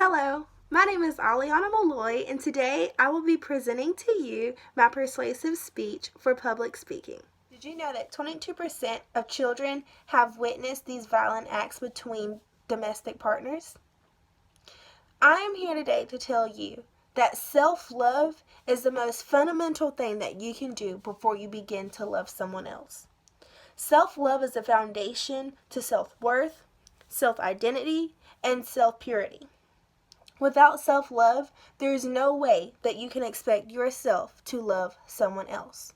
Hello, my name is Allianna Malloy, and today I will be presenting to you my persuasive speech for public speaking. Did you know that 22% of children have witnessed these violent acts between domestic partners? I am here today to tell you that self-love is the most fundamental thing that you can do before you begin to love someone else. Self-love is the foundation to self-worth, self-identity, and self-purity. Without self-love, there is no way that you can expect yourself to love someone else.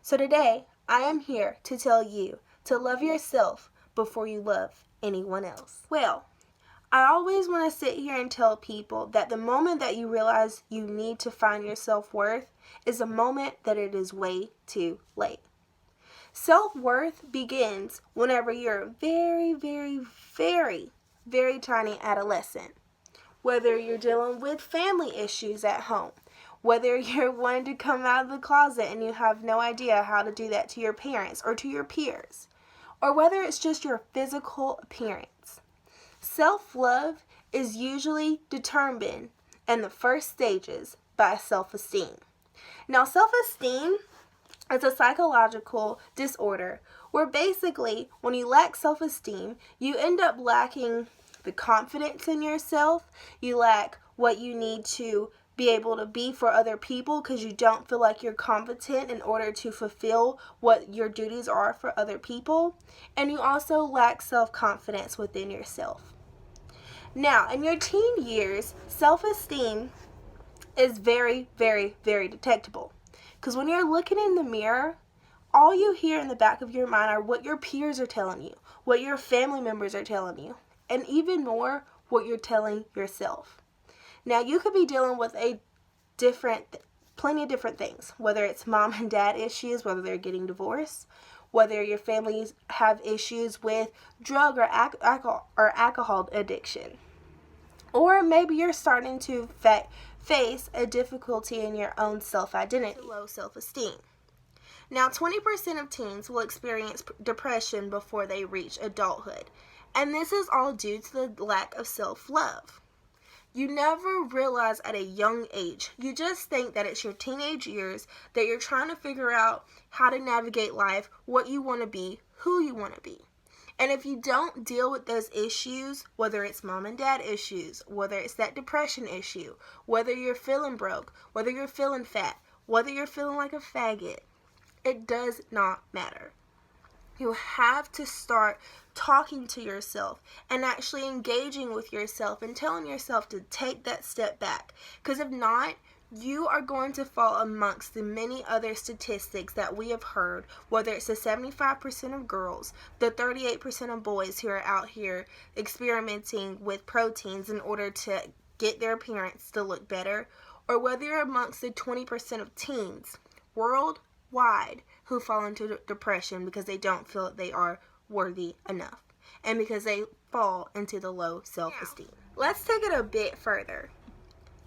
So today, I am here to tell you to love yourself before you love anyone else. Well, I always want to sit here and tell people that the moment that you realize you need to find your self-worth is the moment that it is way too late. Self-worth begins whenever you're a very, very, very, very tiny adolescent. Whether you're dealing with family issues at home, whether you're wanting to come out of the closet and you have no idea how to do that to your parents or to your peers, or whether it's just your physical appearance. Self-love is usually determined in the first stages by self-esteem. Now, self-esteem is a psychological disorder where basically when you lack self-esteem, you end up lacking the confidence in yourself, you lack what you need to be able to be for other people because you don't feel like you're competent in order to fulfill what your duties are for other people, and you also lack self-confidence within yourself. Now, in your teen years, self-esteem is very, very, very detectable because when you're looking in the mirror, all you hear in the back of your mind are what your peers are telling you, what your family members are telling you, and even more, what you're telling yourself. Now, you could be dealing with plenty of different things, whether it's mom and dad issues, whether they're getting divorced, whether your families have issues with drug or alcohol addiction, or maybe you're starting to face a difficulty in your own self-identity, low self-esteem. Now, 20% of teens will experience depression before they reach adulthood. And this is all due to the lack of self-love. You never realize at a young age, you just think that it's your teenage years that you're trying to figure out how to navigate life, what you want to be, who you want to be. And if you don't deal with those issues, whether it's mom and dad issues, whether it's that depression issue, whether you're feeling broke, whether you're feeling fat, whether you're feeling like a faggot, it does not matter. You have to start talking to yourself and actually engaging with yourself and telling yourself to take that step back. Because if not, you are going to fall amongst the many other statistics that we have heard, whether it's the 75% of girls, the 38% of boys who are out here experimenting with proteins in order to get their appearance to look better, or whether you're amongst the 20% of teens worldwide who fall into depression because they don't feel that they are worthy enough and because they fall into the low self-esteem. Let's take it a bit further.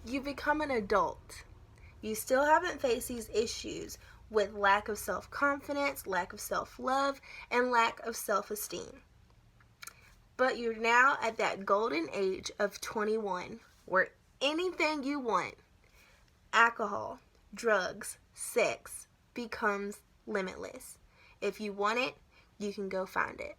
You become an adult. You still haven't faced these issues with lack of self-confidence, lack of self-love, and lack of self-esteem. But you're now at that golden age of 21 where anything you want, alcohol, drugs, sex, becomes limitless. If you want it, you can go find it.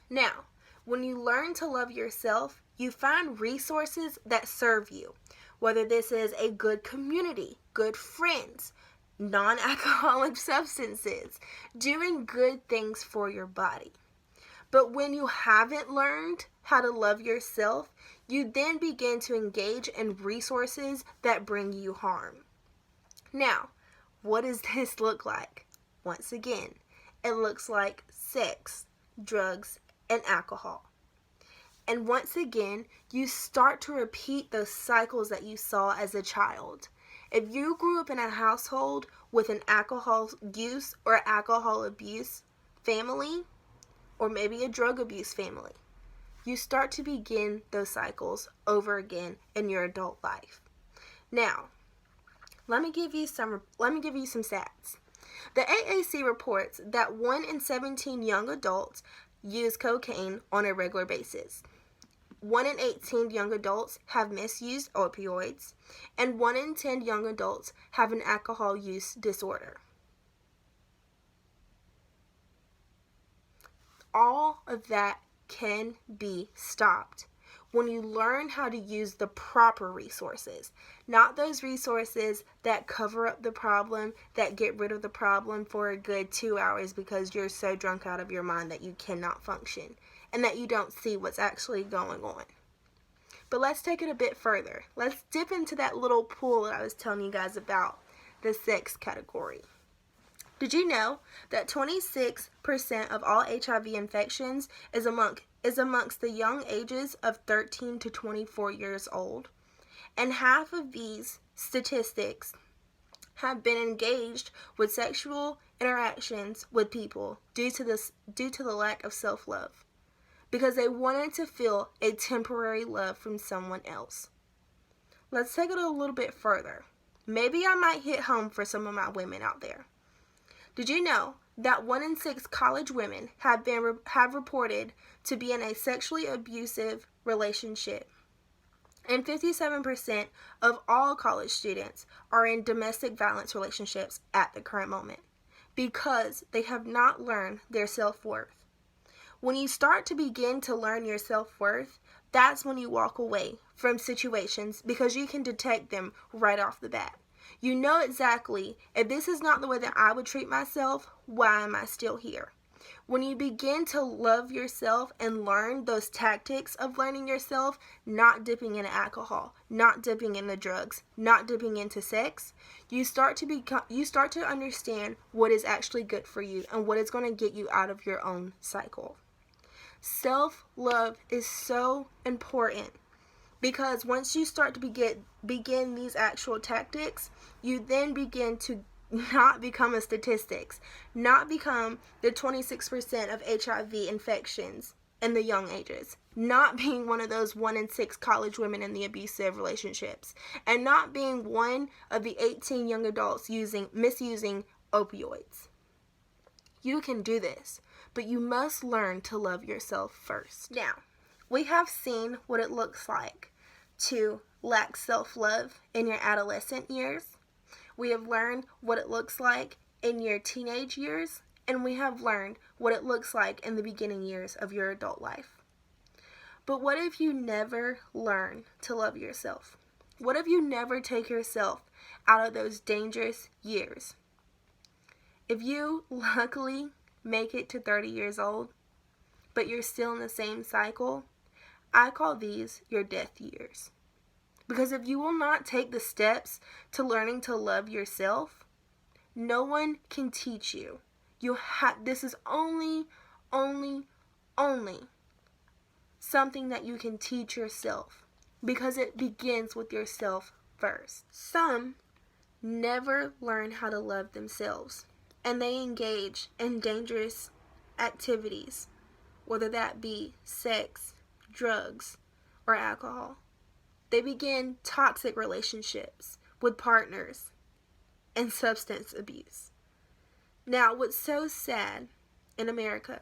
Now, when you learn to love yourself, you find resources that serve you, whether this is a good community, good friends, non-alcoholic substances, doing good things for your body. But when you haven't learned how to love yourself, you then begin to engage in resources that bring you harm. Now, what does this look like? Once again, it looks like sex, drugs, and alcohol. And once again, you start to repeat those cycles that you saw as a child. If you grew up in a household with an alcohol use or alcohol abuse family, or maybe a drug abuse family, you start to begin those cycles over again in your adult life. Now, let me give you some stats. The AAC reports that 1 in 17 young adults use cocaine on a regular basis. 1 in 18 young adults have misused opioids, and 1 in 10 young adults have an alcohol use disorder. All of that can be stopped when you learn how to use the proper resources, not those resources that cover up the problem, that get rid of the problem for a good 2 hours because you're so drunk out of your mind that you cannot function and that you don't see what's actually going on. But let's take it a bit further. Let's dip into that little pool that I was telling you guys about, the sex category. Did you know that 26% of all HIV infections is amongst the young ages of 13 to 24 years old? And half of these statistics have been engaged with sexual interactions with people due to the lack of self-love, because they wanted to feel a temporary love from someone else. Let's take it a little bit further. Maybe I might hit home for some of my women out there. Did you know that 1 in 6 college women have reported to be in a sexually abusive relationship? And 57% of all college students are in domestic violence relationships at the current moment because they have not learned their self-worth. When you start to begin to learn your self-worth, that's when you walk away from situations because you can detect them right off the bat. You know exactly, if this is not the way that I would treat myself, why am I still here? When you begin to love yourself and learn those tactics of learning yourself, not dipping into alcohol, not dipping into drugs, not dipping into sex, you start to understand what is actually good for you and what is going to get you out of your own cycle. Self-love is so important. Because once you start to begin these actual tactics, you then begin to not become a statistics, not become the 26% of HIV infections in the young ages, not being one of those 1 in 6 college women in the abusive relationships, and not being one of the 18 young adults misusing opioids. You can do this, but you must learn to love yourself first. Now, we have seen what it looks like to lack self-love in your adolescent years. We have learned what it looks like in your teenage years, and we have learned what it looks like in the beginning years of your adult life. But what if you never learn to love yourself? What if you never take yourself out of those dangerous years? If you luckily make it to 30 years old, but you're still in the same cycle, I call these your death years. Because if you will not take the steps to learning to love yourself, no one can teach you. This is only something that you can teach yourself, because it begins with yourself first. Some never learn how to love themselves, and they engage in dangerous activities, whether that be sex, drugs, or alcohol. They begin toxic relationships with partners and substance abuse. Now, what's so sad in America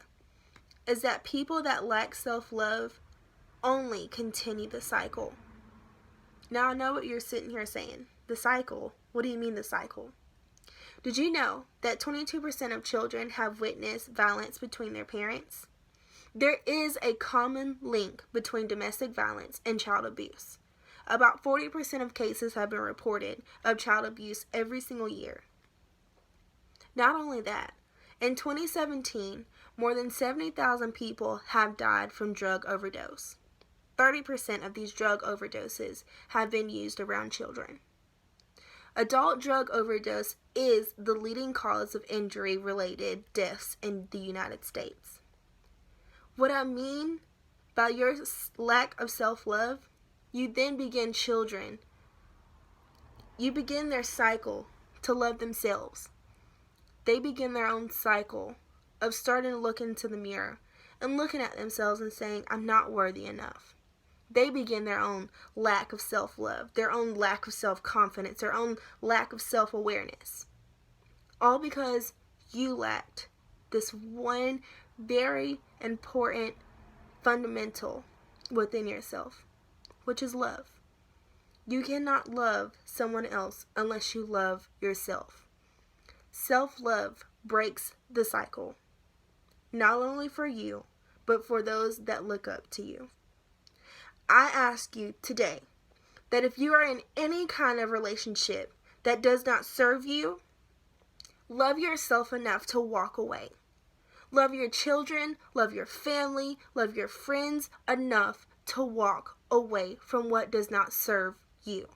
is that people that lack self-love only continue the cycle. Now, I know what you're sitting here saying. The cycle? What do you mean the cycle? Did you know that 22% of children have witnessed violence between their parents? There is a common link between domestic violence and child abuse. About 40% of cases have been reported of child abuse every single year. Not only that, in 2017, more than 70,000 people have died from drug overdose. 30% of these drug overdoses have been used around children. Adult drug overdose is the leading cause of injury-related deaths in the United States. What I mean by your lack of self-love, you then begin children. You begin their cycle to love themselves. They begin their own cycle of starting to look into the mirror and looking at themselves and saying, I'm not worthy enough. They begin their own lack of self-love, their own lack of self-confidence, their own lack of self-awareness. All because you lacked this one very important fundamental. within yourself, which is love. You cannot love someone else unless you love yourself. Self-love breaks the cycle, not only for you, but for those that look up to you. I ask you today that if you are in any kind of relationship that does not serve you, love yourself enough to walk away. Love your children, love your family, love your friends enough to walk away from what does not serve you.